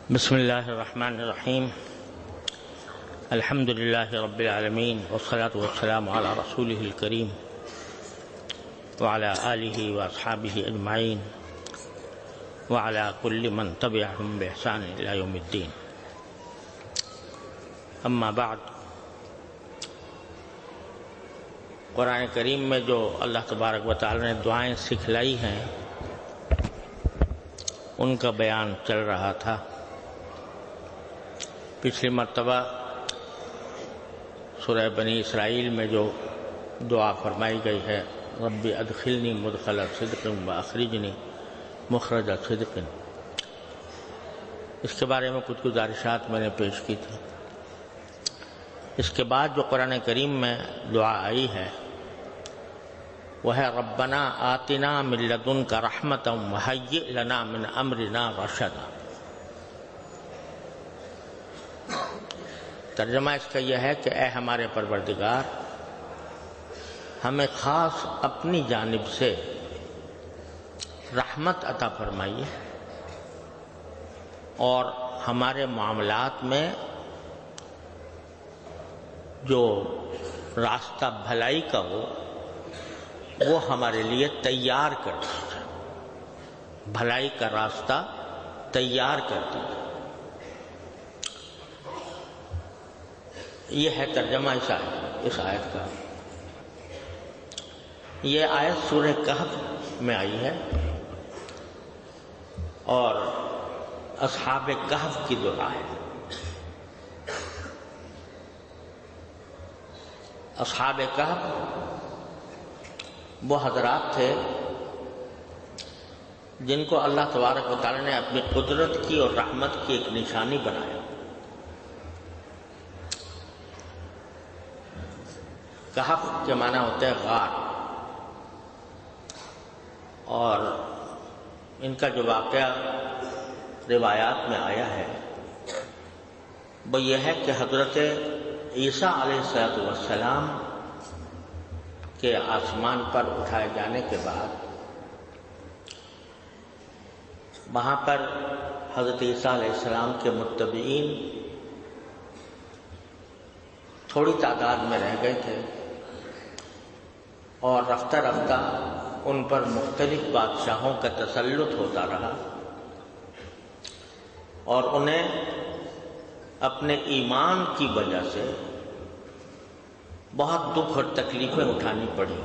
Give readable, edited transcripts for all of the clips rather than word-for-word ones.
بسم اللہ الرحمن الرحیم الحمد للہ رب العالمین والصلاة والسلام علی رسولہ الکریم وعلی آلہ واصحابہ اجمعین وعلی کل من تبعہم بإحسان الی یوم الدین. اما بعد، قرآن کریم میں جو اللہ تبارک و تعالی نے دعائیں سکھلائی ہیں ان کا بیان چل رہا تھا. پچھلی مرتبہ سورہ بنی اسرائیل میں جو دعا فرمائی گئی ہے، رب ادخلنی مدخل صدق واخرجنی مخرج صدق، اس کے بارے میں کچھ گزارشات میں نے پیش کی تھی. اس کے بعد جو قرآن کریم میں دعا آئی ہے وہ ہے ربنا آتنا من لدنک رحمتا وہیئ لنا من امرنا رشدا. ترجمہ اس کا یہ ہے کہ اے ہمارے پروردگار، ہمیں خاص اپنی جانب سے رحمت عطا فرمائیے اور ہمارے معاملات میں جو راستہ بھلائی کا ہو وہ ہمارے لیے تیار کر دیجیے، بھلائی کا راستہ تیار کر دیجیے. یہ ہے ترجمہ اس آیت کا. یہ آیت سورہ کہف میں آئی ہے اور اصحاب کہف کی دعا ہے. اصحاب کہف وہ حضرات تھے جن کو اللہ تبارک و تعالی نے اپنی قدرت کی اور رحمت کی ایک نشانی بنایا. کہف کے معنی ہوتے ہیں غار، اور ان کا جو واقعہ روایات میں آیا ہے وہ یہ ہے کہ حضرت عیسیٰ علیہ السلام کے آسمان پر اٹھائے جانے کے بعد وہاں پر حضرت عیسیٰ علیہ السلام کے متبعین تھوڑی تعداد میں رہ گئے تھے اور رفتہ رفتہ ان پر مختلف بادشاہوں کا تسلط ہوتا رہا اور انہیں اپنے ایمان کی وجہ سے بہت دکھ اور تکلیفیں اٹھانی پڑی.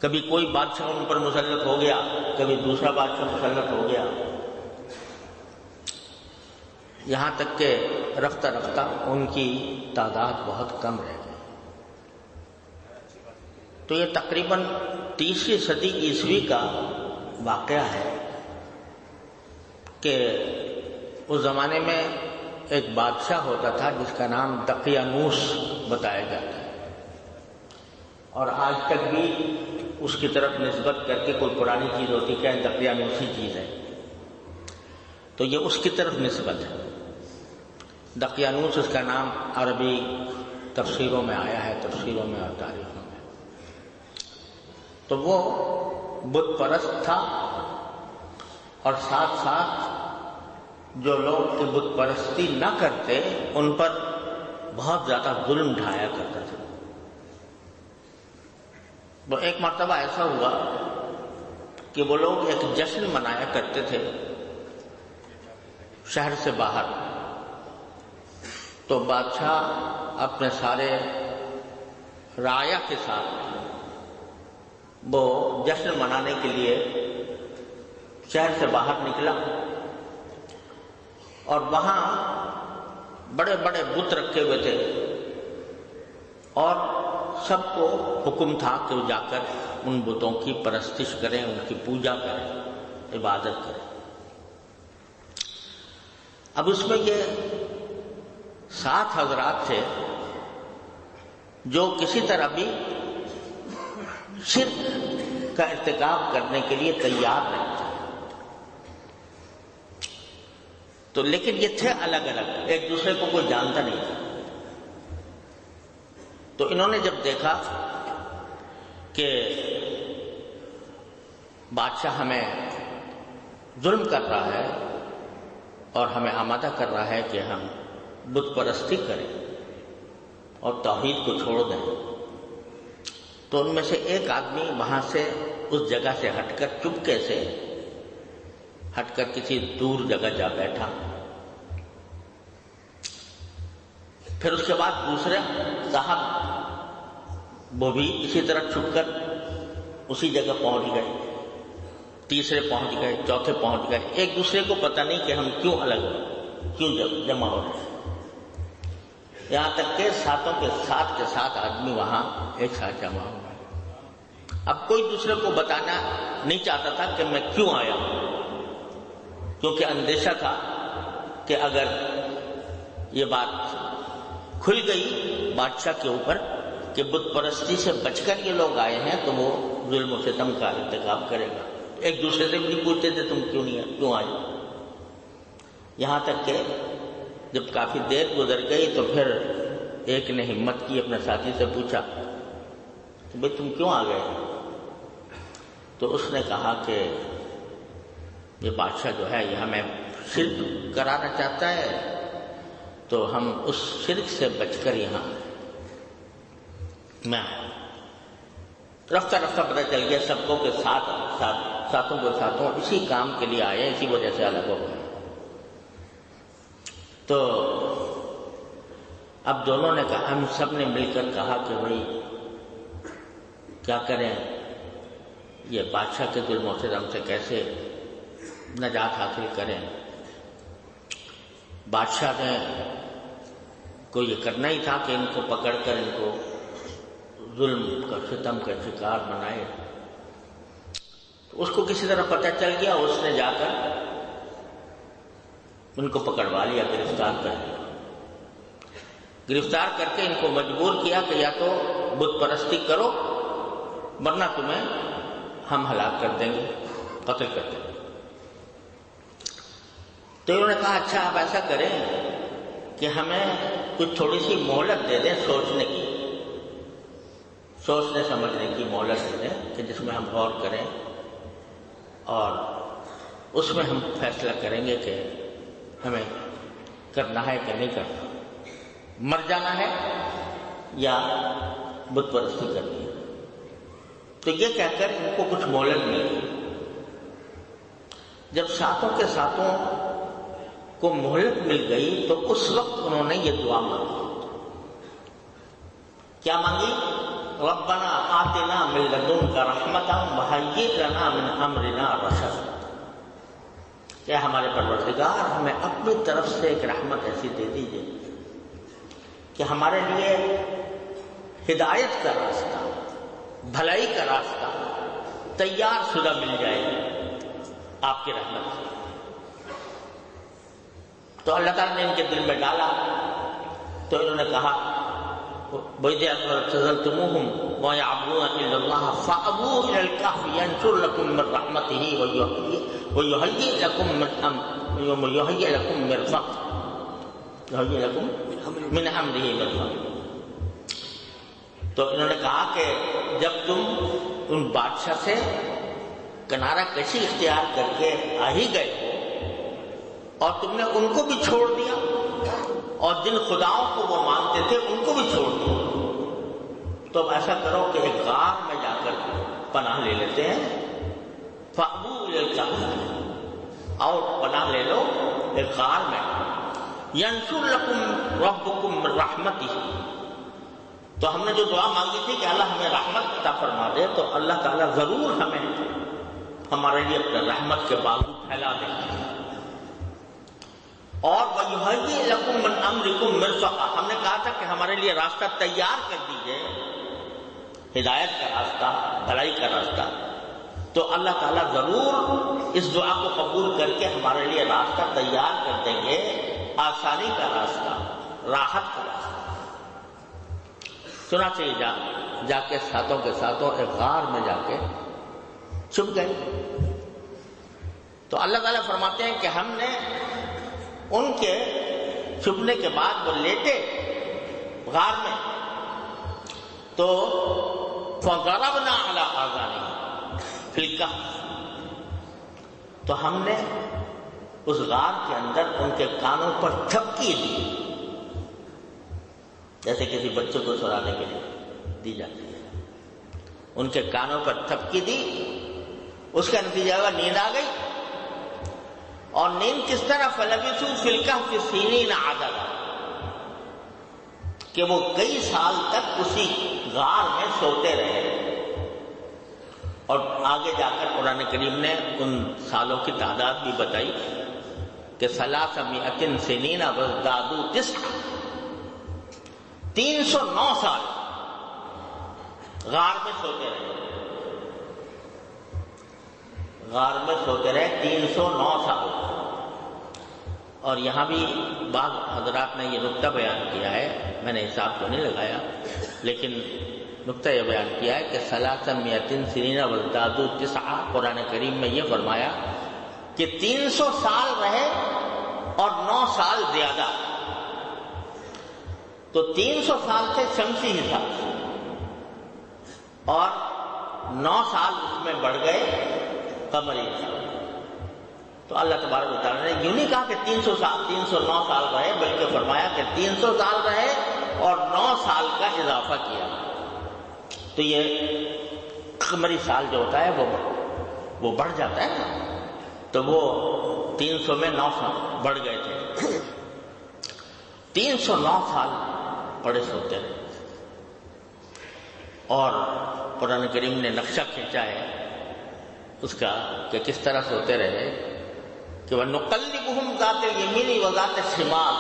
کبھی کوئی بادشاہ ان پر مسلط ہو گیا، کبھی دوسرا بادشاہ مسلط ہو گیا، یہاں تک کہ رفتہ رفتہ ان کی تعداد بہت کم رہ گئی. تو یہ تقریباً 30ویں صدی عیسوی کا واقعہ ہے کہ اس زمانے میں ایک بادشاہ ہوتا تھا جس کا نام دقیانوس بتایا جاتا ہے، اور آج تک بھی اس کی طرف نسبت کر کے کوئی پرانی چیز ہوتی کہ دقیانوسی چیز ہے تو یہ اس کی طرف نسبت ہے. دقیانوس اس کا نام عربی تفسیروں میں آیا ہے، تفسیروں میں اور تاریخوں میں. تو وہ بت پرست تھا اور ساتھ ساتھ جو لوگ کی بت پرستی نہ کرتے ان پر بہت زیادہ ظلم ڈھایا کرتا تھا. وہ ایک مرتبہ ایسا ہوا کہ وہ لوگ ایک جشن منایا کرتے تھے شہر سے باہر. تو بادشاہ اپنے سارے رعایا کے ساتھ وہ جشن منانے کے لیے شہر سے باہر نکلا اور وہاں بڑے بڑے بت رکھے ہوئے تھے اور سب کو حکم تھا کہ وہ جا کر ان بتوں کی پرستش کریں، ان کی پوجا کریں، عبادت کریں. اب اس میں یہ 7 حضرات تھے جو کسی طرح بھی شرک کا ارتکاب کرنے کے لیے تیار نہیں تھے. تو لیکن یہ تھے الگ الگ، ایک دوسرے کو کوئی جانتا نہیں تھا. تو انہوں نے جب دیکھا کہ بادشاہ ہمیں ظلم کر رہا ہے اور ہمیں آمادہ کر رہا ہے کہ ہم بت پرستی کریں اور توحید کو چھوڑ دیں، تو ان میں سے ایک آدمی وہاں سے اس جگہ سے ہٹ کر چپکے سے ہٹ کر کسی دور جگہ جا بیٹھا. پھر اس کے بعد دوسرے صاحب وہ بھی اسی طرح چھپ کر اسی جگہ پہنچ گئے، تیسرے پہنچ گئے، چوتھے پہنچ گئے. ایک دوسرے کو پتہ نہیں کہ ہم کیوں الگ ہوئے، کیوں جمع ہو رہے ہیں. یہاں تک کہ ساتوں کے ساتھ آدمی وہاں ایک ساتھ جمع ہو گئے. اب کوئی دوسرے کو بتانا نہیں چاہتا تھا کہ میں کیوں آیا ہوں، کیونکہ اندیشہ تھا کہ اگر یہ بات کھل گئی بادشاہ کے اوپر کہ بت پرستی سے بچ کر یہ لوگ آئے ہیں تو وہ ظلم و ستم کا ارتکاب کرے گا. ایک دوسرے سے بھی نہیں پوچھتے تھے تم کیوں آئے. یہاں تک کہ جب کافی دیر گزر گئی تو پھر ایک نے ہمت کی، اپنے ساتھی سے پوچھا کہ بھئی تم کیوں آ گئے. تو اس نے کہا کہ یہ بادشاہ جو ہے یہ ہمیں شرک کرانا چاہتا ہے، تو ہم اس شرک سے بچ کر یہاں میں رفتہ پتہ چل گیا سب کو کہ ساتوں کے ساتھوں اسی کام کے لیے آئے، اسی وجہ سے الگ ہو گئے. تو اب دونوں نے کہا، ہم سب نے مل کر کہا کہ بھائی کیا کریں، یہ بادشاہ کے ظلم و ستم سے کیسے نجات حاصل کریں. بادشاہ نے کو یہ کرنا ہی تھا کہ ان کو پکڑ کر ان کو ظلم کا ستم کا شکار بنائے. اس کو کسی طرح پتہ چل گیا، اس نے جا کر ان کو پکڑوا لیا، گرفتار کر کے ان کو مجبور کیا کہ یا تو بت پرستی کرو ورنہ تمہیں ہم ہلاک کر دیں گے، قتل کر دیں گے. تو انہوں نے کہا اچھا آپ ایسا کریں کہ ہمیں کچھ تھوڑی سی مہلت دے دیں، سوچنے سمجھنے کی مہلت دے دیں کہ جس میں ہم غور کریں اور اس میں ہم فیصلہ کریں گے کہ ہمیں کرنا ہے کہ نہیں کرنا، مر جانا ہے یا بت پرستی کرنی ہے. تو یہ کہہ کر ان کو کچھ مہلت ملی. جب ساتوں کو مہلت مل گئی تو اس وقت انہوں نے یہ دعا مانگی. کیا مانگی؟ ربنا آتنا من لدنک رحمتا وہیئ لنا من امرنا رشدا. کہ ہمارے پروردگار ہمیں اپنی طرف سے ایک رحمت ایسی دے دیجیے کہ ہمارے لیے ہدایت کا راستہ، بھلائی کا راستہ تیار شدہ مل جائے آپ کی رحمت سے. تو اللہ تعالیٰ نے ان کے دل میں ڈالا. تو انہوں نے کہا وَإِذْ اعْتَزَلْتُمُوهُمْ وَيَعْبُدُونَ إِلَّا اللَّهَ فَأْوُوا إِلَى الْكَهْفِ يَنشُرْ لَكُم مِّن رَّحْمَتِهِ وَيُهَيِّئْ لَكُم مِّنْ أَمْرِهِ مِرْفَقًا. تو انہوں نے کہا کہ جب تم ان بادشاہ سے کنارہ کشی اختیار کر کے آ ہی گئے ہو اور تم نے ان کو بھی چھوڑ دیا اور جن خداؤں کو وہ مانتے تھے ان کو بھی چھوڑ دیا، تو اب ایسا کرو کہ ایک غار میں جا کر پناہ لے لیتے ہیں. فَأْوُوا إِلَى الْكَهْفِ، اور پناہ لے لو ایک غار میں. يَنشُرْ لَكُمْ رَبُّكُمْ مِنْ رَحْمَتِهِ. تو ہم نے جو دعا مانگی تھی کہ اللہ ہمیں رحمت عطا فرما دے، تو اللہ تعالیٰ ضرور ہمیں ہمارے لیے اپنے رحمت کے باغ پھیلا دیں گے. اور وَيُهَيِّئْ لَكُم مِّنْ أَمْرِكُم مِّرْفَقًا، ہم نے کہا تھا کہ ہمارے لیے راستہ تیار کر دیجئے، ہدایت کا راستہ، بھلائی کا راستہ. تو اللہ تعالیٰ ضرور اس دعا کو قبول کر کے ہمارے لیے راستہ تیار کر دیں گے، آسانی کا راستہ، راحت کا راستہ. چنانچہ جا کے ساتوں کے ساتوں ایک غار میں جا کے چھپ گئے. تو اللہ تعالیٰ فرماتے ہیں کہ ہم نے ان کے چھپنے کے بعد وہ لیٹے غار میں، تو فَضَرَبْنَا عَلَىٰ آذَانِهِمْ فِي الْكَهْفِ، تو ہم نے اس غار کے اندر ان کے کانوں پر تھپکی دی، جیسے کسی بچے کو سلانے کے لیے دی جاتی ہے، ان کے کانوں پر تھپکی دی۔ اس کا نتیجہ ہوا نیند آ گئی، اور نیند کس طرح؟ فلبثوا فی الکہف سنین عددا، کہ وہ کئی سال تک اسی غار میں سوتے رہے۔ اور آگے جا کر قرآن کریم نے ان سالوں کی تعداد بھی بتائی کہ 300 سنین وازدادوا 9، 309 سال غار میں سوتے رہے، غار میں سوتے رہے 309 سال۔ اور یہاں بھی بعض حضرات نے یہ نقطہ بیان کیا ہے، میں نے حساب تو نہیں لگایا، لیکن نقطہ یہ بیان کیا ہے کہ 300 سنین وازدادوا 9، قرآن کریم میں یہ فرمایا کہ 300 سال رہے اور 9 سال زیادہ، تو 300 سال سے شمسی حساب سے، اور 9 سال اس میں بڑھ گئے قمری حساب۔ تو اللہ تبارک و تعالیٰ نے یوں نہیں کہا کہ 309 سال رہے، بلکہ فرمایا کہ 300 سال رہے اور 9 سال کا اضافہ کیا۔ تو یہ قمری سال جو ہوتا ہے وہ بڑھ جاتا ہے نا، تو وہ 300 میں 9 سال بڑھ گئے تھے، 309 سال پڑے سوتے رہے۔ اور قرآن کریم نے نقشہ کھینچا ہے اس کا کہ کس طرح سوتے رہے کہ وَنُقَلِّبُهُمْ ذَاتَ الْيَمِينِ وَذَاتَ الشِّمَالِ،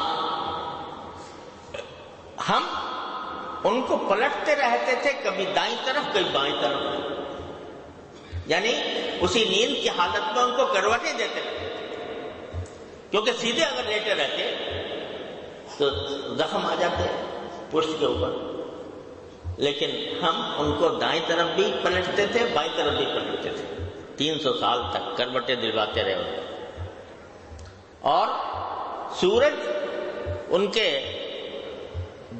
ہم ان کو پلٹتے رہتے تھے، کبھی دائیں طرف کبھی بائیں طرف، یعنی اسی نیند کی حالت میں ان کو کروٹیں دیتے رہتے تھے، کیونکہ سیدھے اگر لیٹے رہتے تو زخم آ جاتے پشت کے اوپر، لیکن ہم ان کو دائیں طرف بھی پلٹتے تھے بائیں طرف بھی پلٹتے تھے، 300 سال تک کروٹیں دلواتے رہے۔ اور سورج ان کے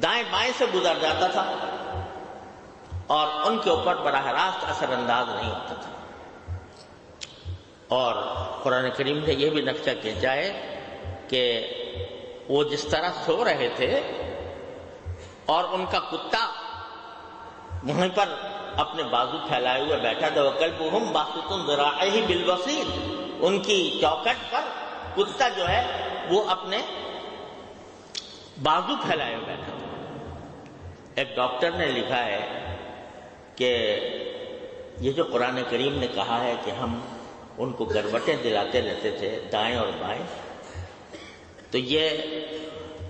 دائیں بائیں سے گزر جاتا تھا اور ان کے اوپر براہ راست اثر انداز نہیں ہوتا تھا۔ اور قرآن کریم نے یہ بھی نقشہ کھینچا ہے کہ وہ جس طرح سو رہے تھے اور ان کا کتا وہیں پر اپنے بازو پھیلائے ہوئے بیٹھا تھا، وَكَلْبُهُمْ بَاسِطٌ ذِرَاعَيْهِ بِالْوَصِيدِ، ان کی چوکھٹ پر کتا جو ہے وہ اپنے بازو پھیلائے ہوئے بیٹھا تھا۔ ایک ڈاکٹر نے لکھا ہے کہ یہ جو قرآن کریم نے کہا ہے کہ ہم ان کو کروٹیں دلاتے رہتے تھے دائیں اور بائیں، تو یہ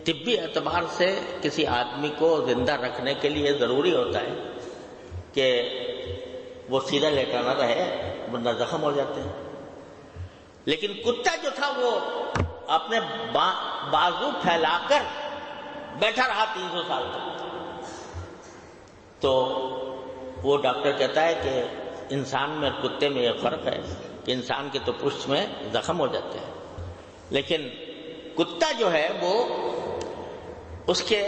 طبی اعتبار سے کسی آدمی کو زندہ رکھنے کے لیے ضروری ہوتا ہے کہ وہ سیدھا لیٹا نہ رہے، ورنہ زخم ہو جاتے ہیں۔ لیکن کتا جو تھا وہ اپنے بازو پھیلا کر بیٹھا رہا 300 سال تک۔ تو وہ ڈاکٹر کہتا ہے کہ انسان میں اور کتے میں یہ فرق ہے کہ انسان کے تو پشت میں زخم ہو جاتے ہیں، لیکن کتا جو ہے وہ اس کے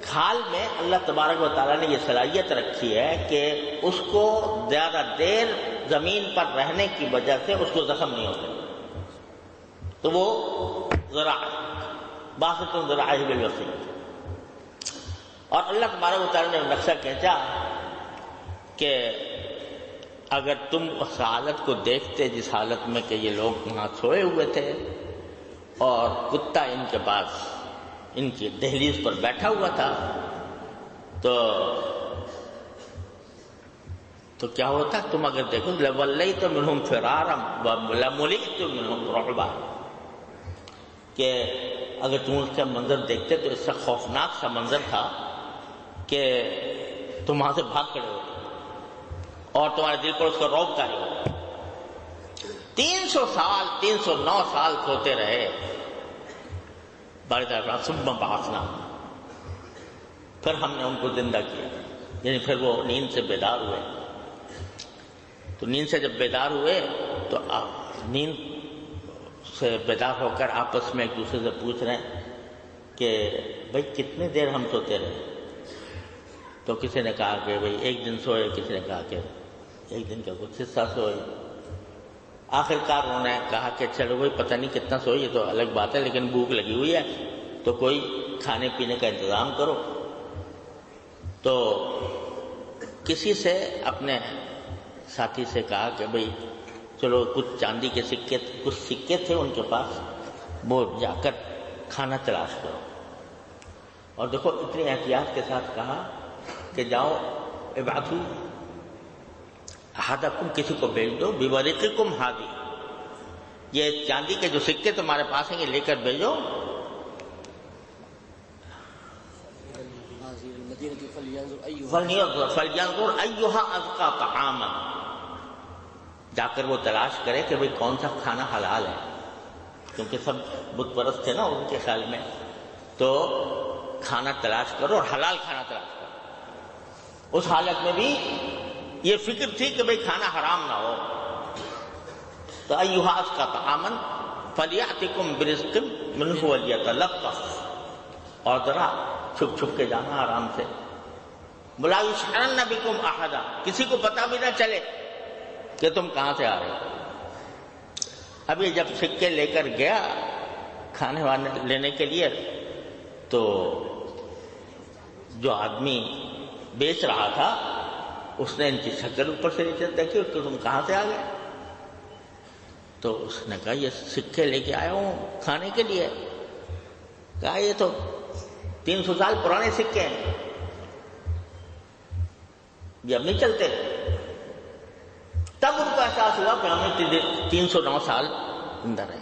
کھال میں اللہ تبارک و تعالیٰ نے یہ صلاحیت رکھی ہے کہ اس کو زیادہ دیر زمین پر رہنے کی وجہ سے اس کو زخم نہیں ہوتے، تو وہ باسط ذراعیہ بالوصیل۔ اور اللہ تبارک و تعالیٰ نے نقشہ کھینچا کہ اگر تم اس حالت کو دیکھتے جس حالت میں کہ یہ لوگ وہاں سوئے ہوئے تھے اور کتا ان کے پاس ان کی دہلیز پر بیٹھا ہوا تھا، تو کیا ہوتا؟ تم اگر دیکھو لَوَلَّيْتَ مِنْهُمْ فِرَارًا وَلَمُلِئْتُ مِنْهُمْ رُعْبًا، کہ اگر تم اس کا منظر دیکھتے تو اس سے خوفناک سا منظر تھا کہ تم وہاں سے بھاگ کھڑے ہوتے اور تمہارے دل پر اس کا رعب طاری ہوتا۔ 300 سال 309 سال سوتے رہے، ثم بعثنا، پھر ہم نے ان کو زندہ کیا، یعنی پھر وہ نیند سے بیدار ہوئے۔ تو نیند سے جب بیدار ہوئے تو نیند سے بیدار ہو کر آپس میں ایک دوسرے سے پوچھ رہے ہیں کہ بھائی کتنے دیر ہم سوتے رہے؟ تو کسی نے کہا کہ بھائی 1 دن سوئے، کسی نے کہا کہ 1 دن کا کچھ حصہ سوئے، آخرکار انہوں نے کہا کہ چلو بھائی پتہ نہیں کتنا سو، یہ تو الگ بات ہے، لیکن بھوک لگی ہوئی ہے تو کوئی کھانے پینے کا انتظام کرو۔ تو کسی سے اپنے ساتھی سے کہا کہ بھئی چلو کچھ چاندی کے سکے، کچھ سکے تھے ان کے پاس، وہ جا کر کھانا تلاش کرو۔ اور دیکھو اتنی احتیاط کے ساتھ کہا کہ جاؤ ابعثوا احدکم، کسی کو بھیج دو، بورقکم ھذی، یہ چاندی کے جو سکے تمہارے پاس ہیں یہ لے کر بھیجو، فلینظر ایھا ازکی طعاما، جا کر وہ تلاش کرے کہ بھئی کون سا کھانا حلال ہے، کیونکہ سب بت پرست تھے نا ان کے خیال میں، تو کھانا تلاش کرو اور حلال کھانا تلاش کرو۔ اس حالت میں بھی یہ فکر تھی کہ بھئی کھانا حرام نہ ہو۔ تو ایھا ازکی طعاما فلیأتکم برزق منہ ولیتلطف، اور ذرا چھپ چھپ کے جانا آرام سے، ولا یشعرن بکم احدا، کسی کو پتہ بھی نہ چلے کہ تم کہاں سے آ رہے ہو۔ ابھی جب سکے لے کر گیا کھانے وانے لینے کے لیے، تو جو آدمی بیچ رہا تھا اس نے ان کی شکل اوپر سے نیچے دیکھی کہ تم کہاں سے آ گئے؟ تو اس نے کہا یہ سکے لے کے آیا ہوں کھانے کے لیے۔ کہا یہ تو 300 سال پرانے سکے ہیں، یہ اب نہیں چلتے۔ تب ان کو احساس ہوا کہ ہم نے 309 سال زندہ رہے۔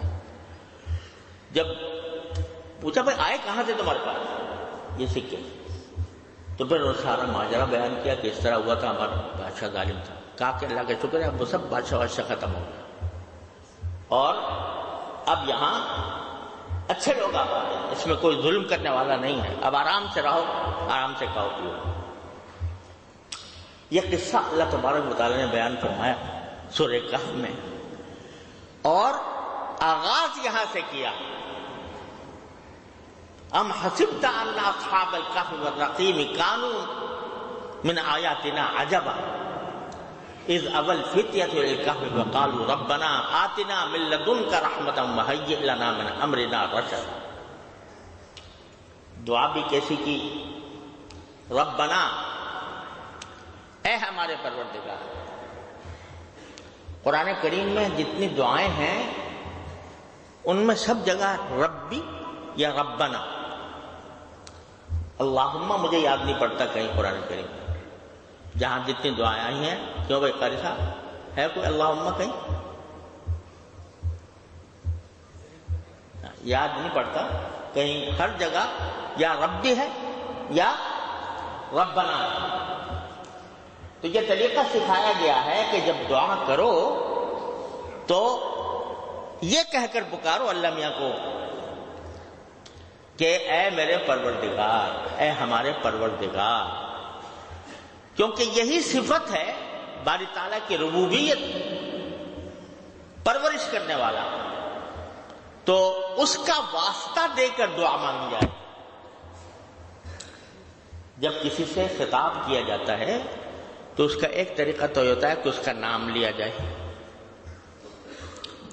جب پوچھا بھائی آئے کہاں سے تمہارے پاس یہ سکے، تو پھر وہ سارا ماجرا بیان کیا کہ اس طرح ہوا تھا، ہمارا بادشاہ ظالم تھا۔ کہا کہ اللہ کا شکر ہے اب وہ سب بادشاہ ختم ہو گیا، اور اب یہاں اچھے لوگ آ پاتے ہیں، اس میں کوئی ظلم کرنے والا نہیں ہے، اب آرام سے رہو، آرام سے کھاؤ پیو۔ یہ قصہ اللہ تبارک و تعالیٰ نے بیان فرمایا سورہ کہف میں، اور آغاز یہاں سے کیا، ام حسبت ان اصحاب الکہف والرقیم کانوا من آیاتنا عجبا اذ اوى الفتية الى الكهف وقالوا ربنا آتنا من لدنك رحمة وهيئ لنا من امرنا رشدا۔ دعا بھی کیسی کی، ربنا، اے ہمارے پروردگار۔ قرآن کریم میں جتنی دعائیں ہیں ان میں سب جگہ ربی یا ربنا، اللہم مجھے یاد نہیں پڑتا کہیں قرآن کریم میں، جہاں جتنی دعائیں آئی ہیں۔ کیوں بھائی قاری صاحب ہے کوئی اللہم کہیں؟ یاد نہیں پڑتا کہیں، ہر جگہ یا ربی ہے یا ربنا ہے۔ تو یہ طریقہ سکھایا گیا ہے کہ جب دعا کرو تو یہ کہہ کر پکارو اللہ میاں کو کہ اے میرے پروردگار، اے ہمارے پروردگار، کیونکہ یہی صفت ہے باری تعالیٰ کی ربوبیت، پرورش کرنے والا، تو اس کا واسطہ دے کر دعا مانگی جائے۔ جب کسی سے خطاب کیا جاتا ہے تو اس کا ایک طریقہ تو ہوتا ہے کہ اس کا نام لیا جائے،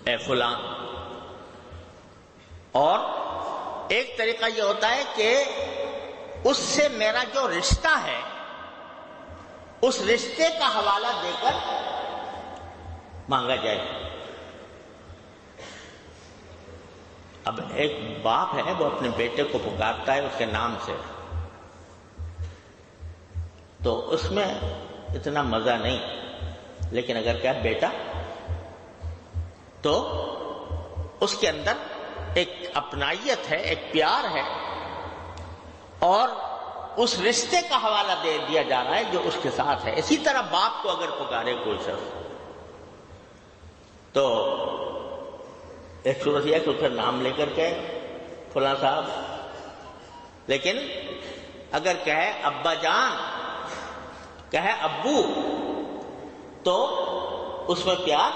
اے فلاں، اور ایک طریقہ یہ ہوتا ہے کہ اس سے میرا جو رشتہ ہے اس رشتے کا حوالہ دے کر مانگا جائے۔ اب ایک باپ ہے وہ اپنے بیٹے کو پکارتا ہے اس کے نام سے، تو اس میں اتنا مزہ نہیں، لیکن اگر کہا بیٹا تو اس کے اندر ایک اپنائیت ہے، ایک پیار ہے، اور اس رشتے کا حوالہ دے دیا جا رہا ہے جو اس کے ساتھ ہے۔ اسی طرح باپ کو اگر پکارے کوئی شخص تو ایک صورت یہ ہے کہ پھر نام لے کر کے فلاں صاحب، لیکن اگر کہے ابا جان، کہے ابو، تو اس میں پیار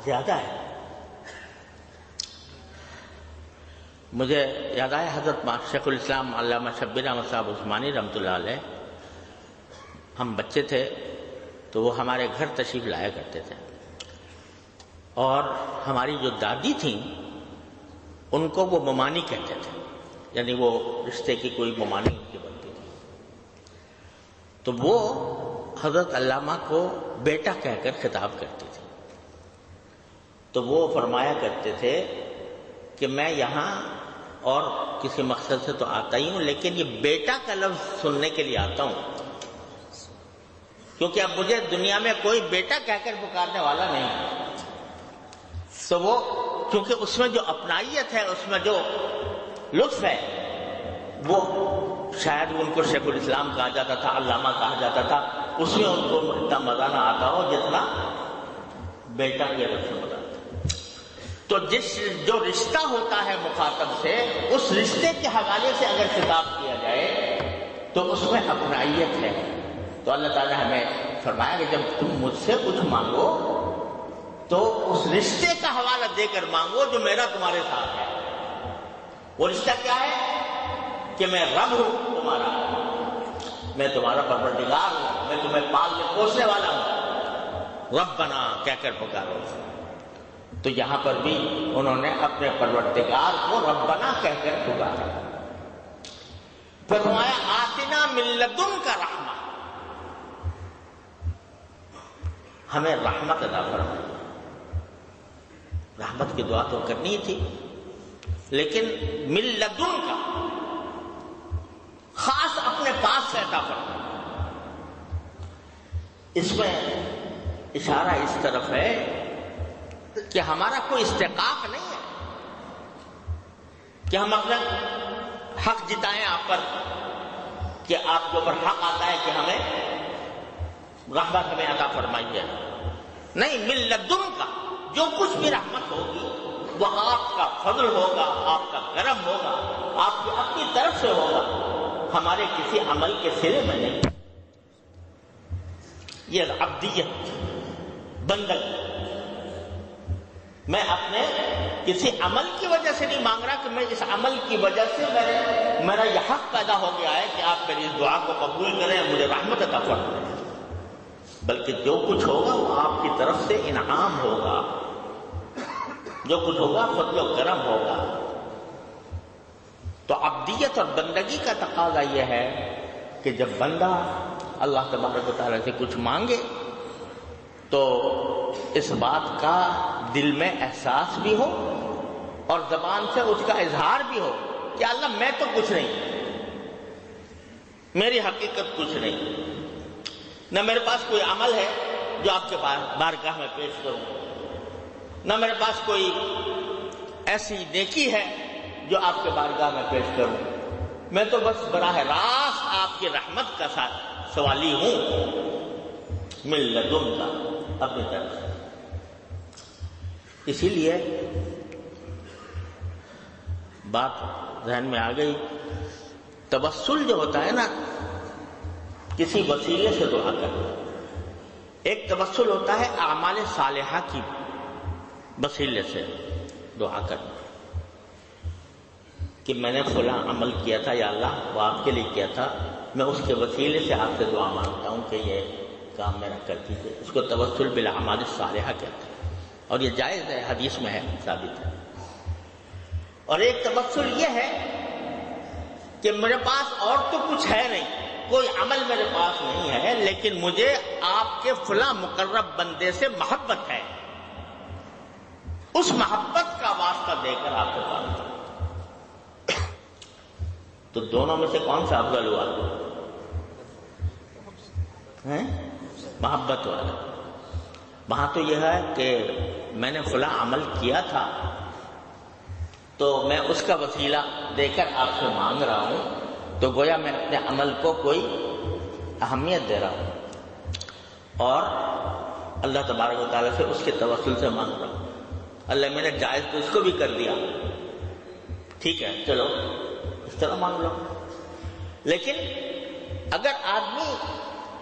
زیادہ ہے۔ مجھے یاد آیا حضرت شیخ الاسلام علامہ شبیر احمد صاحب عثمانی رحمۃ اللہ علیہ، ہم بچے تھے تو وہ ہمارے گھر تشریف لایا کرتے تھے، اور ہماری جو دادی تھیں ان کو وہ ممانی کہتے تھے، یعنی وہ رشتے کی کوئی ممانی ان کی بنتی تھی، تو وہ حضرت علامہ کو بیٹا کہہ کر خطاب کرتی تھی۔ تو وہ فرمایا کرتے تھے کہ میں یہاں اور کسی مقصد سے تو آتا ہی ہوں، لیکن یہ بیٹا کا لفظ سننے کے لیے آتا ہوں، کیونکہ اب مجھے دنیا میں کوئی بیٹا کہہ کر پکارنے والا نہیں ہے۔ تو وہ کیونکہ اس میں جو اپنائیت ہے، اس میں جو لطف ہے، وہ شاید ان کو شیخ الاسلام کہا جاتا تھا، علامہ کہا جاتا تھا، اس میں ان کو اتنا مزہ نہ آتا ہو جتنا بیٹا کے لفظ میں مزہ آتا۔ تو جو رشتہ ہوتا ہے مخاطب سے، اس رشتے کے حوالے سے اگر خطاب کیا جائے تو اس میں اپنائیت ہے۔ تو اللہ تعالیٰ نے ہمیں فرمایا کہ جب تم مجھ سے کچھ مانگو تو اس رشتے کا حوالہ دے کر مانگو جو میرا تمہارے ساتھ ہے۔ وہ رشتہ کیا ہے؟ کہ میں رب ہوں تمہارا، میں تمہارا پروردگار ہوں، میں تمہیں پالنے پوسنے والا ہوں، ربنا کہہ کر پکارو۔ تو یہاں پر بھی انہوں نے اپنے پروردگار کو ربنا کہہ کر پکارا۔ فرمایا آتنا من لدنک رحمہ، ہمیں رحمت عطا فرمائی۔ رحمت کی دعا تو کرنی تھی، لیکن من لدنک خاص اپنے پاس سے عطا فرمائی۔ اس میں اشارہ اس طرف ہے کہ ہمارا کوئی استحقاق نہیں ہے کہ ہم اپنا حق جتائیں آپ پر، کہ آپ کے اوپر حق آتا ہے کہ ہمیں رحمت ہمیں عطا فرمائی ہے۔ نہیں، من لدن کا جو کچھ بھی رحمت ہوگی وہ آپ کا فضل ہوگا، آپ کا کرم ہوگا، آپ کی اپنی طرف سے ہوگا، ہمارے کسی عمل کے سرے میں نہیں۔ یہ عبدیت، بندگی، میں اپنے کسی عمل کی وجہ سے نہیں مانگ رہا کہ میں اس عمل کی وجہ سے میرا یہ حق پیدا ہو گیا ہے کہ آپ میری اس دعا کو قبول کریں، مجھے رحمت عطا فرمائیں، بلکہ جو کچھ ہوگا وہ آپ کی طرف سے انعام ہوگا، جو کچھ ہوگا فضل و کرم ہوگا۔ تو عبدیت اور بندگی کا تقاضا یہ ہے کہ جب بندہ اللہ تبارک و تعالیٰ سے کچھ مانگے تو اس بات کا دل میں احساس بھی ہو اور زبان سے اس کا اظہار بھی ہو کہ اللہ میں تو کچھ نہیں، میری حقیقت کچھ نہیں، نہ میرے پاس کوئی عمل ہے جو آپ کے بارگاہ میں پیش کروں، نہ میرے پاس کوئی ایسی نیکی ہے جو آپ کے بارگاہ میں پیش کروں، میں تو بس براہ راست آپ کی رحمت کا سوالی ہوں، من لدن کا، اپنی طرف سے۔ اسی لیے بات ذہن میں آ گئی، توسل جو ہوتا ہے نا کسی وسیلے سے دعا کرنا، ایک توسل ہوتا ہے اعمال صالحہ کی وسیلے سے دعا کرنا کہ میں نے فلاں عمل کیا تھا یا اللہ وہ آپ کے لیے کیا تھا، میں اس کے وسیلے سے آپ سے دعا مانگتا ہوں کہ یہ کام میرا کر دیجیے۔ اس کو توسل بالاعمال الصالحہ کہتے ہیں، اور یہ جائز ہے، حدیث میں ہے، ثابت ہے۔ اور ایک توسل یہ ہے کہ میرے پاس اور تو کچھ ہے نہیں، کوئی عمل میرے پاس نہیں ہے، لیکن مجھے آپ کے فلاں مقرب بندے سے محبت ہے، اس محبت کا واسطہ دے کر آپ کو مانگتا ہوں۔ تو دونوں میں سے کون سا افضل ہوا؟ محبت والا۔ وہاں تو یہ ہے کہ میں نے فلاں عمل کیا تھا تو میں اس کا وسیلہ دے کر آپ سے مانگ رہا ہوں، تو گویا میں اپنے عمل کو کوئی اہمیت دے رہا ہوں اور اللہ تبارک و تعالیٰ سے اس کے توسل سے مانگ رہا ہوں۔ اللہ میں نے جائز تو اس کو بھی کر دیا، ٹھیک ہے چلو اس طرح مانگ لو۔ لیکن اگر آدمی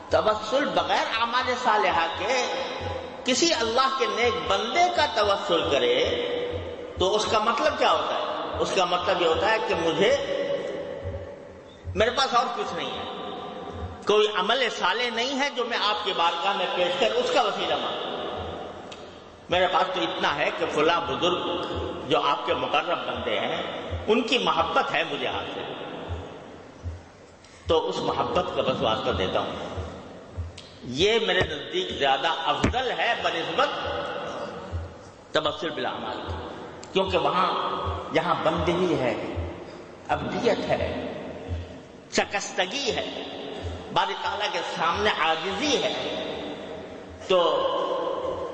توسل بغیر اعمال صالحہ کے کسی اللہ کے نیک بندے کا توسل کرے تو اس کا مطلب کیا ہوتا ہے؟ اس کا مطلب یہ ہوتا ہے کہ میرے پاس اور کچھ نہیں ہے، کوئی عمل صالح نہیں ہے جو میں آپ کی بارگاہ میں پیش کر اس کا وسیلہ مانگوں، میرے پاس تو اتنا ہے کہ فلاں بزرگ جو آپ کے مقرب بندے ہیں ان کی محبت ہے مجھے حاصل، تو اس محبت کا بس واسطہ دیتا ہوں. یہ میرے نزدیک زیادہ افضل ہے بنسبت تبصر بالاعمال، کیونکہ وہاں یہاں بندگی ہے، عبدیت ہے، شکستگی ہے، باری تعالیٰ کے سامنے عاجزی ہے. تو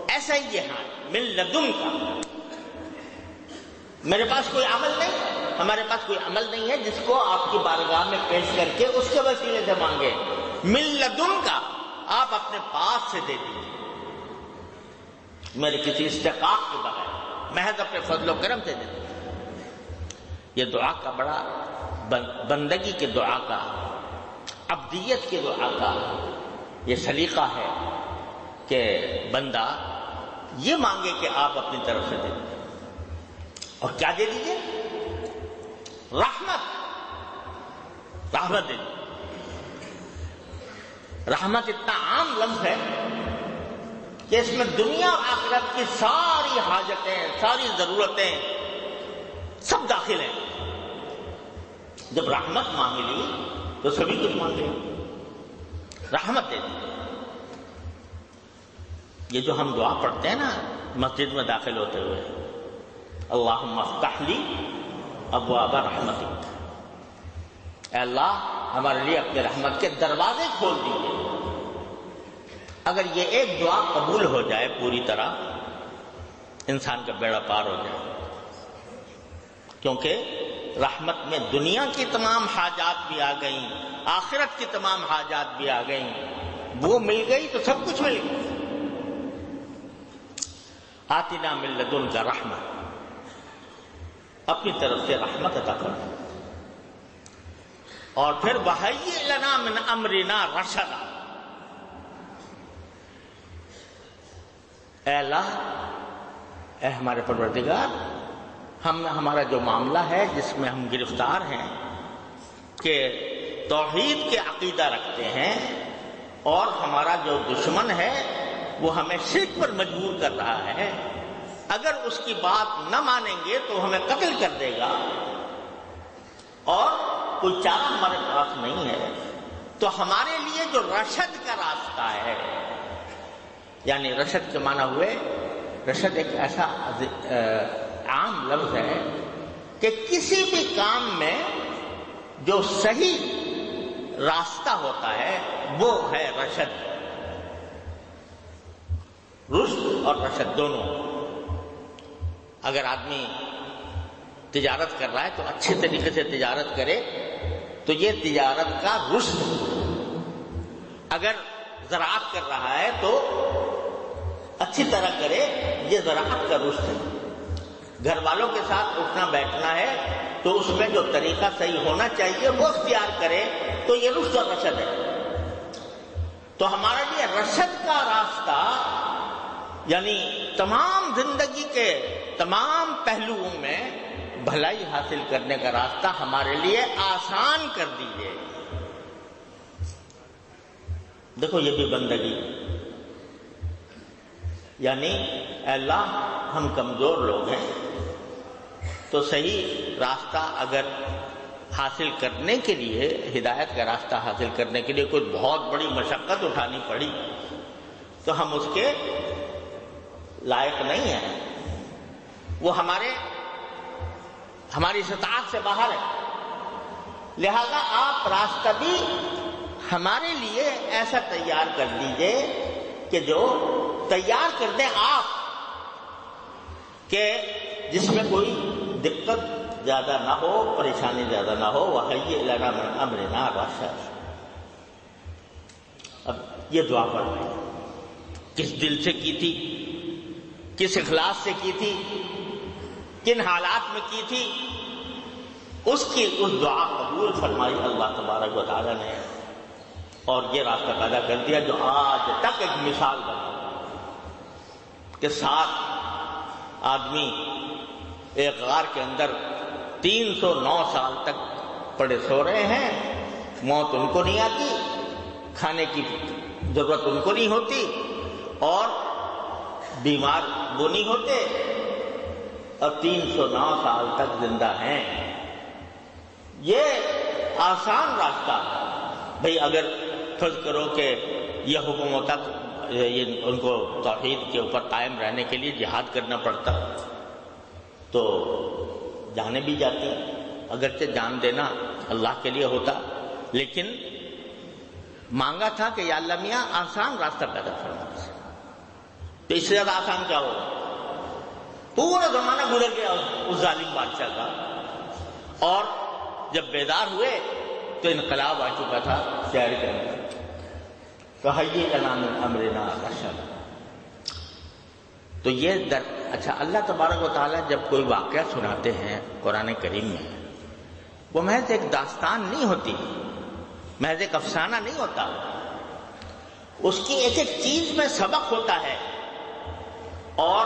ایسا ہی یہ حال من لدن کا. میرے پاس کوئی عمل نہیں، ہمارے پاس کوئی عمل نہیں ہے جس کو آپ کی بارگاہ میں پیش کر کے اس کے وسیلے سے مانگے. من لدن کا، آپ اپنے پاس سے دے دیجیے، میرے کسی استحقاق کے بغیر، محض اپنے فضل و کرم سے دے دیجیے. یہ دعا کا بڑا بندگی کے دعا کا، عبدیت کے دعا کا یہ سلیقہ ہے کہ بندہ یہ مانگے کہ آپ اپنی طرف سے دے دیجیے. اور کیا دے دیجیے؟ رحمت. رحمت دے دیجیے. رحمت اتنا عام لفظ ہے کہ اس میں دنیا اور آخرت کی ساری حاجتیں، ساری ضرورتیں سب داخل ہیں. جب رحمت مانگ لی تو سبھی کچھ مانگ لیں. رحمت دے دی. یہ جو ہم دعا پڑھتے ہیں نا مسجد میں داخل ہوتے ہوئے، اللہم افتح لی ابواب رحمتک، اے اللہ ہمارے لیے اپنے رحمت کے دروازے کھول دیجیے. اگر یہ ایک دعا قبول ہو جائے پوری طرح، انسان کا بیڑا پار ہو جائے. کیونکہ رحمت میں دنیا کی تمام حاجات بھی آ گئیں، آخرت کی تمام حاجات بھی آ گئیں. وہ مل گئی تو سب کچھ مل گیا. آتنا من لدنک رحمت، اپنی طرف سے رحمت عطا کر. اور پھر وَهَيِّئْ لَنَا مِنْ أَمْرِنَا رَشَدًا، اے اللہ، اے ہمارے پروردگار، ہمارا جو معاملہ ہے جس میں ہم گرفتار ہیں کہ توحید کے عقیدہ رکھتے ہیں، اور ہمارا جو دشمن ہے وہ ہمیں شرک پر مجبور کر رہا ہے، اگر اس کی بات نہ مانیں گے تو ہمیں قتل کر دے گا، اور کوئی چارہ ہمارے پاس نہیں ہے. تو ہمارے لیے جو رشد کا راستہ ہے، یعنی رشد کے معنی ہوئے، رشد ایک ایسا عام لفظ ہے کہ کسی بھی کام میں جو صحیح راستہ ہوتا ہے وہ ہے رشد. رشد اور رشد دونوں. اگر آدمی تجارت کر رہا ہے تو اچھے طریقے سے تجارت کرے تو یہ تجارت کا رشد. اگر زراعت کر رہا ہے تو اچھی طرح کرے، یہ زراعت کا رشد ہے. گھر والوں کے ساتھ اٹھنا بیٹھنا ہے تو اس میں جو طریقہ صحیح ہونا چاہیے وہ اختیار کرے تو یہ رشد اور رشد ہے. تو ہمارے لیے رشد کا راستہ، یعنی تمام زندگی کے تمام پہلوؤں میں بھلائی حاصل کرنے کا راستہ ہمارے لیے آسان کر دیجیے. دیکھو یہ بھی بندگی، یعنی اے اللہ ہم کمزور لوگ ہیں، تو صحیح راستہ اگر حاصل کرنے کے لیے، ہدایت کا راستہ حاصل کرنے کے لیے کوئی بہت بڑی مشقت اٹھانی پڑی تو ہم اس کے لائق نہیں ہیں. وہ ہماری استطاعت سے باہر ہے. لہذا آپ راستہ بھی ہمارے لیے ایسا تیار کر دیجئے کہ جو تیار کر دیں آپ، کہ جس میں کوئی دقت زیادہ نہ ہو، پریشانی زیادہ نہ ہو. وَهَيِّئْ لَنَا مِنْ أَمْرِنَا رَشَدًا. اب یہ دعا پڑھیں، کس دل سے کی تھی، کس اخلاص سے کی تھی، کن حالات میں کی تھی، اس دعا قبول فرمائی اللہ تبارک و تعالیٰ نے، اور یہ راستہ پیدا کر دیا جو آج تک ایک مثال بنا کہ 7 آدمی ایک غار کے اندر 309 سال تک پڑے سو رہے ہیں. موت ان کو نہیں آتی، کھانے کی ضرورت ان کو نہیں ہوتی، اور بیمار وہ نہیں ہوتے اور 309 سال تک زندہ ہیں. یہ آسان راستہ. بھئی اگر فرض کرو کہ یہ حکم ہوتا یہ ان کو توحید کے اوپر قائم رہنے کے لیے جہاد کرنا پڑتا تو جانیں بھی جاتی، اگرچہ جان دینا اللہ کے لیے ہوتا، لیکن مانگا تھا کہ یا اللہ میاں آسان راستہ پیدا فرما. تو اس سے زیادہ آسان کیا ہوگا؟ پورا زمانہ گزر گیا اس ظالم بادشاہ کا، اور جب بیدار ہوئے تو انقلاب آ چکا تھا شہر کے اندر. فَهَيِّئْ لَنَا مِنْ أَمْرِنَا رَشَدًا. تو یہ اچھا اللہ تبارک و تعالیٰ جب کوئی واقعہ سناتے ہیں قرآن کریم میں، وہ محض ایک داستان نہیں ہوتی، محض ایک افسانہ نہیں ہوتا، اس کی ایک ایک چیز میں سبق ہوتا ہے، اور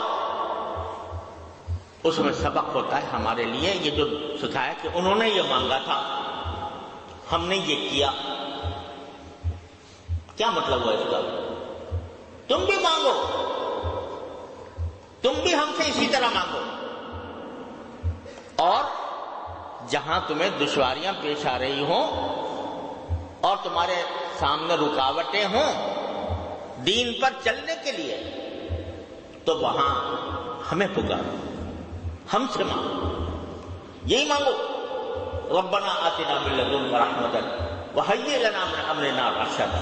اس میں سبق ہوتا ہے ہمارے لیے. یہ جو سکھایا کہ انہوں نے یہ مانگا تھا، ہم نے یہ کیا. کیا مطلب ہوا اس کا؟ تم بھی مانگو، تم بھی ہم سے اسی طرح مانگو، اور جہاں تمہیں دشواریاں پیش آ رہی ہوں اور تمہارے سامنے رکاوٹیں ہوں دین پر چلنے کے لیے، تو وہاں ہمیں پکارو، ہم سے مانگو. یہی مانگو، ربنا آتنا من لدنک رحمۃ وہیئ لنا من امرنا رشدا.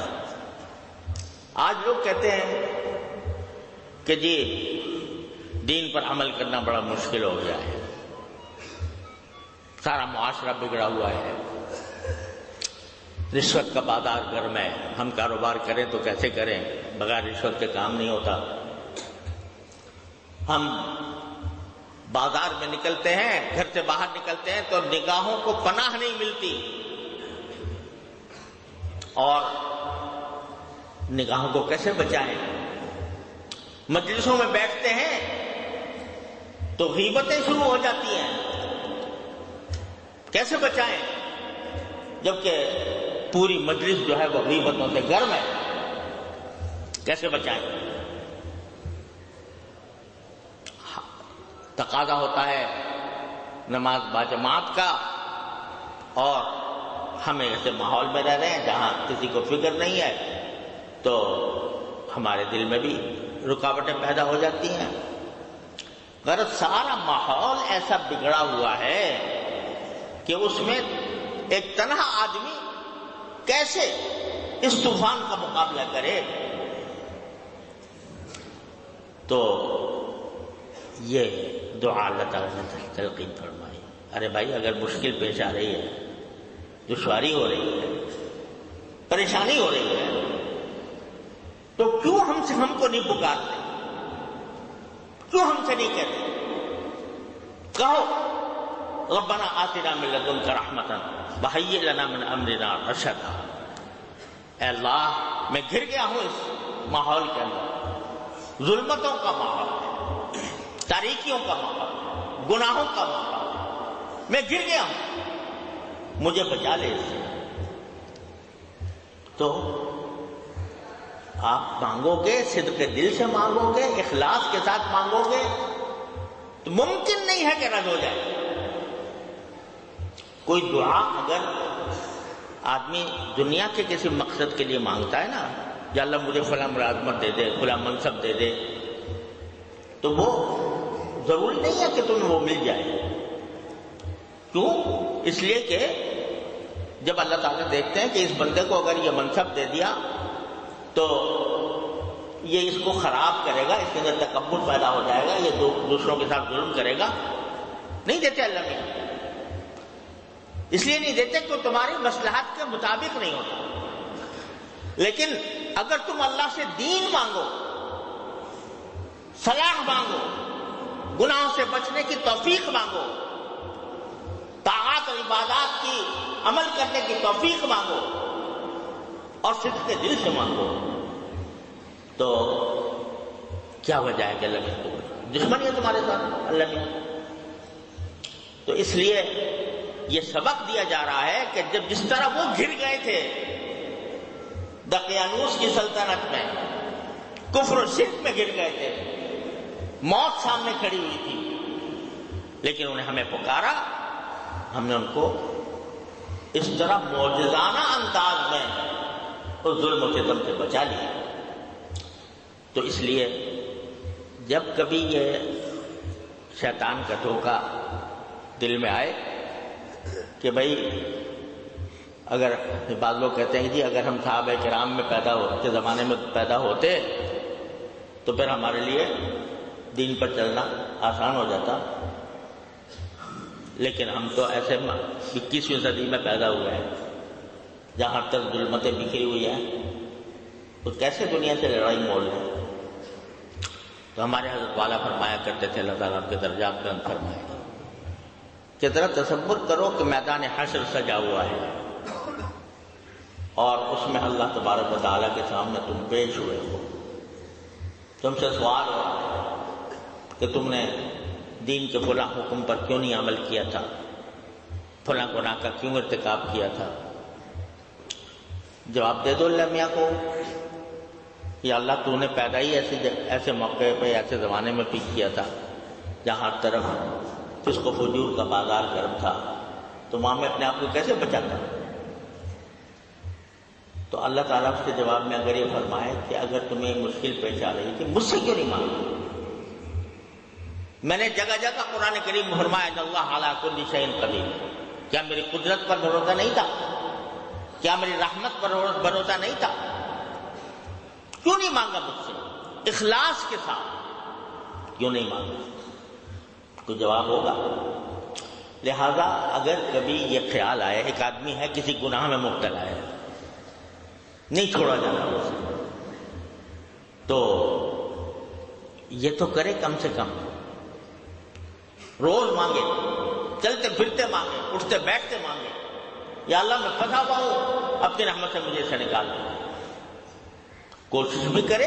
آج لوگ کہتے ہیں کہ جی دین پر عمل کرنا بڑا مشکل ہو گیا ہے، سارا معاشرہ بگڑا ہوا ہے، رشوت کا بازار گرم ہے، ہم کاروبار کریں تو کیسے کریں، بغیر رشوت کے کام نہیں ہوتا. ہم بازار میں نکلتے ہیں، گھر سے باہر نکلتے ہیں تو نگاہوں کو پناہ نہیں ملتی، اور نگاہوں کو کیسے بچائیں؟ مجلسوں میں بیٹھتے ہیں تو غیبتیں شروع ہو جاتی ہیں، کیسے بچائیں؟ جبکہ پوری مجلس جو ہے وہ غیبتوں سے گرم ہے، کیسے بچائیں؟ تقاضا ہوتا ہے نماز باجماعت کا، اور ہم ایسے ماحول میں رہ رہے ہیں جہاں کسی کو فکر نہیں ہے، تو ہمارے دل میں بھی رکاوٹیں پیدا ہو جاتی ہیں. غرض سارا ماحول ایسا بگڑا ہوا ہے کہ اس میں ایک تنہا آدمی کیسے اس طوفان کا مقابلہ کرے. تو یہ دعا اللہ تعالیٰ نے تلقین فرمائی. ارے بھائی اگر مشکل پیش آ رہی ہے، دشواری ہو رہی ہے، پریشانی ہو رہی ہے، تو کیوں ہم کو نہیں پکارتے؟ کیوں ہم سے نہیں کہتے؟ کہو ربنا آتنا من لدنک رحمۃ وہیئ لنا من امرنا رشدا. اے اللہ میں گر گیا ہوں اس ماحول کے اندر، ظلمتوں کا ماحول، تاریکیوں کا ماحول، گناہوں کا ماحول، میں گر گیا ہوں، مجھے بچا لے اس سے. تو آپ مانگو گے، صدق دل سے مانگو گے، اخلاص کے ساتھ مانگو گے، تو ممکن نہیں ہے کہ رد ہو جائے. کوئی دعا اگر آدمی دنیا کے کسی مقصد کے لیے مانگتا ہے نا، یا اللہ مجھے فلاں ملازمت دے دے، فلاں منصب دے دے، تو وہ ضروری نہیں ہے کہ تمہیں وہ مل جائے. کیوں؟ اس لیے کہ جب اللہ تعالیٰ دیکھتے ہیں کہ اس بندے کو اگر یہ منصب دے دیا تو یہ اس کو خراب کرے گا، اس کے اندر تکبر پیدا ہو جائے گا، یہ دوسروں کے ساتھ ظلم کرے گا، نہیں دیتے اللہ میں. اس لیے نہیں دیتے کہ تمہاری مصلحت کے مطابق نہیں ہوتا. لیکن اگر تم اللہ سے دین مانگو، صلاح مانگو، گناہوں سے بچنے کی توفیق مانگو، طاعات اور عبادات کی عمل کرنے کی توفیق مانگو، اور صدق کے دل سے مانگو، تو کیا وجہ ہے کہ اللہ میں دشمنی ہے تمہارے ساتھ اللہ میں. تو اس لیے یہ سبق دیا جا رہا ہے کہ جب جس طرح وہ گر گئے تھے دقیانوس کی سلطنت میں، کفر و شرک میں گر گئے تھے، موت سامنے کھڑی ہوئی تھی، لیکن انہیں ہمیں پکارا، ہم نے ان کو اس طرح معجزانہ انداز میں اس ظلم و ستم سے بچا لیا۔ تو اس لیے جب کبھی یہ شیطان کا دھوکہ دل میں آئے کہ بھائی اگر بعض لوگ کہتے ہیں جی اگر ہم صحابہ کرام میں کے زمانے میں پیدا ہوتے تو پھر ہمارے لیے دین پر چلنا آسان ہو جاتا، لیکن ہم تو ایسے 21ویں صدی میں پیدا ہوئے ہیں جہاں تک ظلمتیں بکھری ہوئی ہیں، تو کیسے دنیا سے لڑائی مول ہے؟ تو ہمارے حضرت والا فرمایا کرتے تھے، اللہ تعالیٰ کے درجات بلند فرمائے، کہ ذرا تصور کرو کہ میدان حشر سجا ہوا ہے اور اس میں اللہ تبارک و تعالیٰ کے سامنے تم پیش ہوئے ہو، تم سے سوال ہو کہ تم نے دین کے فلاں حکم پر کیوں نہیں عمل کیا تھا، فلاں گناہ کا کیوں ارتکاب کیا تھا؟ جواب دے دو اللہ میاں کو، یا اللہ تو نے پیدا ہی ایسے موقع پہ ایسے زمانے میں پیش کیا تھا جہاں ہر طرف فسق و فجور کا بازار گرم تھا، تو وہاں میں اپنے آپ کو کیسے بچاتا؟ تو اللہ تعالیٰ اس کے جواب میں اگر یہ فرمائے کہ اگر تمہیں مشکل پیش آ رہی تھی مجھ سے کیوں نہیں مانگی؟ میں نے جگہ جگہ قرآن کریم میں فرمایا ان اللہ علی کل شیء قدیر، کیا میری قدرت پر بھروسہ نہیں تھا؟ کیا میری رحمت پر بھروسہ نہیں تھا؟ کیوں نہیں مانگا مجھ سے اخلاص کے ساتھ؟ کیوں نہیں مانگا؟ کوئی جواب ہوگا؟ لہذا اگر کبھی یہ خیال آئے ایک آدمی ہے کسی گناہ میں مبتلا ہے، نہیں چھوڑا جانا اسے، تو یہ تو کرے کم سے کم روز مانگے، چلتے پھرتے مانگے، اٹھتے بیٹھتے مانگے، یا اللہ میں پھنسا ہوا ہوں اپنی رحمت سے مجھے اسے نکال دے، کوشش بھی کرے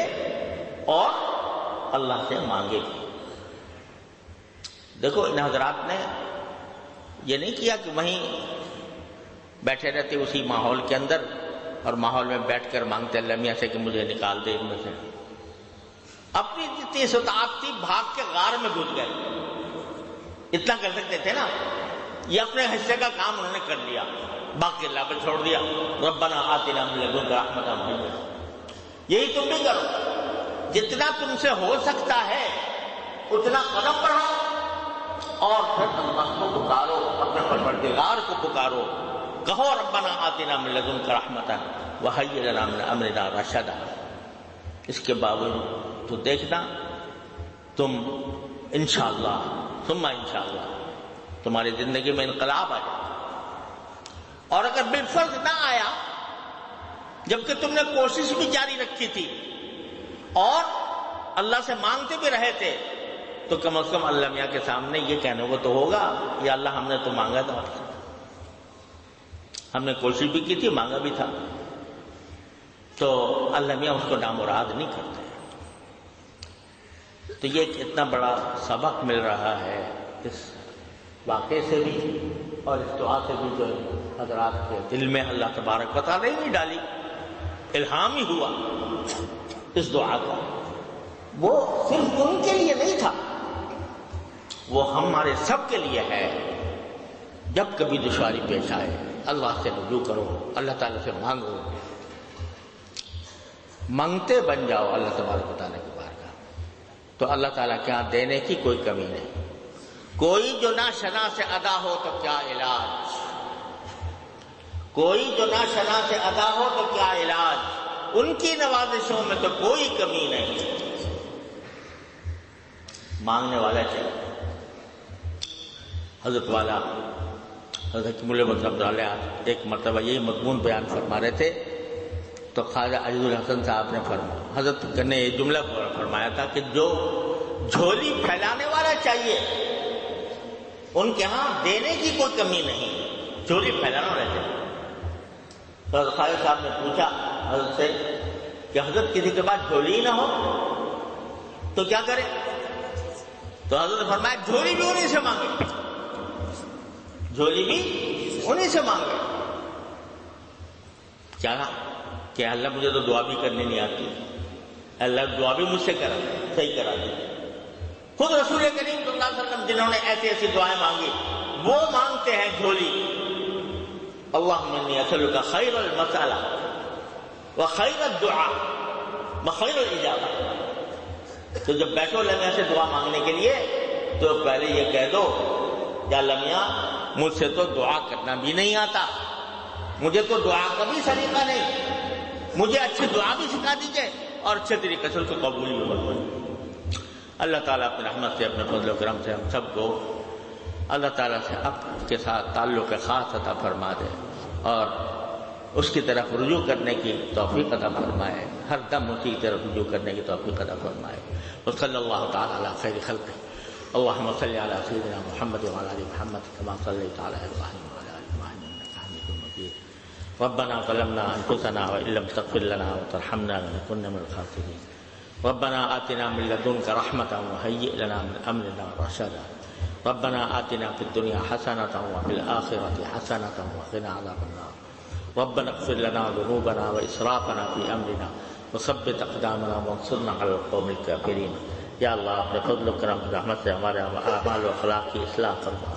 اور اللہ سے مانگے بھی۔ دیکھو ان حضرات نے یہ نہیں کیا کہ وہیں بیٹھے رہتے اسی ماحول کے اندر اور ماحول میں بیٹھ کر مانگتے اللہ میاں سے کہ مجھے نکال دے ان میں سے، اپنی جتنی استطاعت تھی بھاگ کے غار میں گھس گئے، اتنا کر سکتے تھے نا، یہ اپنے حصے کا کام انہوں نے کر لیا، باقی اللہ پر چھوڑ دیا، ربنا آتنا من لدنک رحمۃ وہیّ، یہی تم بھی کرو، جتنا تم سے ہو سکتا ہے اتنا قدم بڑھاؤ اور پھر اللہ کو پکارو، اپنے پروردگار کو پکارو، کہو ربنا آتنا من لدنک رحمۃ وہیّ لنا من امرنا رشدا۔ اس کے باوجود تو دیکھنا تم انشاءاللہ ثم انشاءاللہ تمہاری زندگی میں انقلاب آ جائے، اور اگر بالفرض نہ آیا جبکہ تم نے کوشش بھی جاری رکھی تھی اور اللہ سے مانگتے بھی رہے تھے، تو کم از کم اللہ میاں کے سامنے یہ کہنے کو تو ہوگا یا اللہ ہم نے تو مانگا تھا، ہم نے کوشش بھی کی تھی، مانگا بھی تھا، تو اللہ میاں اس کو نامراد نہیں کرتے۔ تو یہ ایک اتنا بڑا سبق مل رہا ہے اس واقعے سے بھی اور اس دعا سے بھی جو حضرات کے دل میں اللہ تبارک و تعالیٰ نے ڈالی، الہام ہی ہوا اس دعا کا، وہ صرف ان کے لیے نہیں تھا، وہ ہمارے سب کے لیے ہے۔ جب کبھی دشواری پیش آئے اللہ سے رجوع کرو، اللہ تعالیٰ سے مانگو، مانگتے بن جاؤ اللہ تبارک و تعالیٰ کی بارگاہ، تو اللہ تعالیٰ کے ہاں دینے کی کوئی کمی نہیں۔ کوئی جو نہ شنا سے ادا ہو تو کیا علاج، کوئی جو نہ شنا سے ادا ہو تو کیا علاج، ان کی نوازشوں میں تو کوئی کمی نہیں، مانگنے والا چاہیے۔ حضرت والا حضرت مولوی مطلب علیہ ایک مرتبہ یہی مضمون بیان فرما رہے تھے، تو خواجہ عزیز الحسن صاحب نے حضرت نے یہ جملہ فرمایا تھا کہ جو جھولی پھیلانے والا چاہیے ان کے ہاں دینے کی کوئی کمی نہیں، جھولی پھیلانا والا چاہیے۔ تو حضرت خواجہ صاحب نے پوچھا حضرت سے کہ حضرت کسی کے پاس جھولی ہی نہ ہو تو کیا کرے؟ تو حضرت نے فرمایا جھولی بھی انہیں سے مانگے، جھولی بھی انہیں سے مانگے۔ کیا کہ اللہ مجھے تو دعا بھی کرنے نہیں آتی، اللہ دعا بھی مجھ سے کرا، صحیح کرا دے، خود رسول کریم صلی اللہ علیہ وسلم جنہوں نے ایسی ایسی دعائیں مانگی وہ مانگتے ہیں جھولی، اللہم انی اسألک خیر المسألہ وخیر الدعاء وخیر الاجابہ. تو جب بیٹھو اللہ میاں سے دعا مانگنے کے لیے تو پہلے یہ کہہ دو یا اللہ میاں مجھ سے تو دعا کرنا بھی نہیں آتا، مجھے تو دعا کا بھی سلیقہ نہیں، مجھے اچھی دعا بھی سکھا دیجئے اور اچھے طریقے سے اس کو قبول بھی فرمائے. اللہ تعالیٰ اپنے رحمت سے اپنے فضل و کرم سے ہم سب کو اللہ تعالیٰ سے آپ کے ساتھ تعلق خاص عطا فرما دے اور اس کی طرف رجوع کرنے کی توفیق عطا فرمائے، ہر دم اسی کی طرف رجوع کرنے کی توفیق عطا فرمائے. وصلی اللہ تعالیٰ علی خیر خلقہ. اللہم صلی علی سیدنا محمد وعلی آل محمد کما صلیت علی ابراہیم وعلی آل ابراہیم انک حمید مجید. ربنا ظلمنا انفسنا وان لم تغفر لنا وترحمنا لنكن من الخاسرین. ربنا آتنا من لدنك رحمة وهيئ لنا من أمرنا رشدا. ربنا آتنا في الدنيا حسنة وفي الآخرة حسنة وقنا عذاب النار. ربنا اغفر لنا ذنوبنا وإسرافنا في أمرنا وثبت أقدامنا وانصرنا على القوم الكافرين. یا اللہ اپنے فضل و کرم رحمت سے ہمارے اعمال و اخلاق کی اصلاح فرما.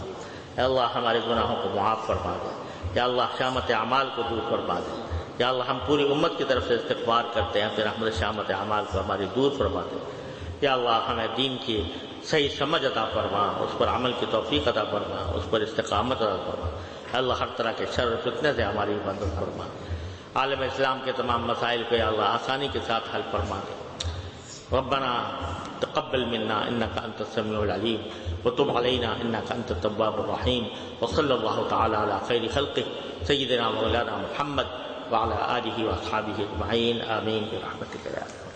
یا اللہ ہمارے گناہوں کو معاف فرما دے. یا اللہ شامت اعمال کو دور فرما دے. یا اللہ ہم پوری امت کی طرف سے استغفار کرتے ہیں، پھر رحمت شامت اعمال کو ہماری دور فرما دے. یا اللہ ہمیں دین کی صحیح سمجھ عطا فرما، اس پر عمل کی توفیق عطا فرما، اس پر استقامت عطا فرما. یا اللہ ہر طرح کے شر و فتنے سے ہماری حفاظت فرما. عالم اسلام کے تمام مسائل کو یا اللہ آسانی کے ساتھ حل فرما دے. ربنا تقبل منا انك انت السميع العليم وتب علينا انك انت التواب الرحيم. وصلى الله تعالى على خير خلقه سيدنا مولانا محمد وعلى آله واصحابه اجمعين. آمين برحمتك يا